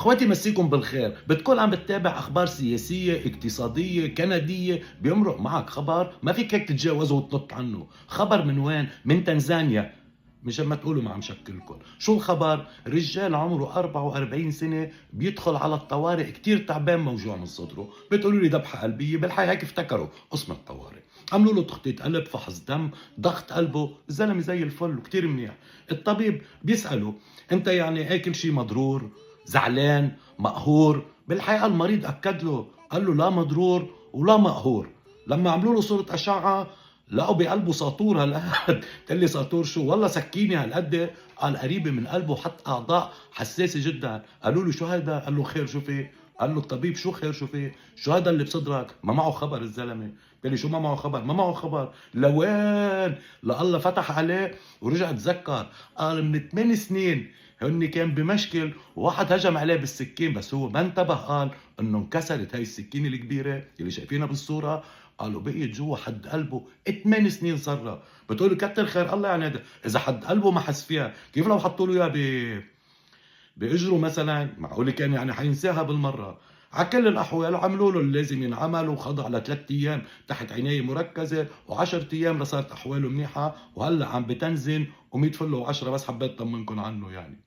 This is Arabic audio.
اخواتي مسيكم بالخير، بتكون عم بتتابع اخبار سياسيه اقتصاديه كنديه، بيمرق معك خبر ما فيك هيك تتجاوزه وتنط عنه. خبر من وين؟ من تنزانيا. مشان ما تقولوا ما عم شكلكم. شو الخبر؟ رجال عمره 44 سنه بيدخل على الطوارئ كتير تعبان موجوع من صدره. بتقولوا لي ذبحه قلبيه، بالحقيقه هيك افتكروا قسم الطوارئ. عملوا له تخطيط قلب، فحص دم، ضغط قلبه، الزلمه زي الفل وكتير منيح. الطبيب بيساله: انت يعني اكل شيء مضرور؟ زعلان؟ مقهور؟ بالحقيقه المريض اكد له، قال له لا مضرور ولا مقهور. لما عملوا له صوره اشعه لقوا بقلبه ساطور هالقد. قال لي ساطور شو؟ والله سكينه هالقد. قال قريبه من قلبه، حط اعضاء حساسه جدا. قالوا له شو هذا؟ قال له خير شو في؟ قال له الطبيب شو خير شو في؟ شو هذا اللي بصدرك؟ ما معه خبر الزلمه. قال لي شو ما معه خبر؟ ما معه خبر. لوين؟ الله فتح عليه ورجع تذكر. قال من 8 سنين هن كان بمشكل وواحد هجم عليه بالسكين، بس هو ما انتبه. قال انه انكسرت هاي السكينه الكبيره اللي شايفينها بالصوره. قالوا بقيت جوا حد قلبه 8 سنين صار له. بتقول له كتر خير الله، يعني هذا اذا حد قلبه ما حس فيها، كيف لو حطوا له اياه باجره مثلا؟ معقول كان يعني حينساها بالمره. على كل الاحوال عملوا له اللي لازم ينعمل، وخضع لثلاث ايام تحت عنايه مركزه، و10 ايام لصارت احواله منيحه، وهلا عم بتنزل و100 فل و10. بس حبيت طمنكم عنه يعني.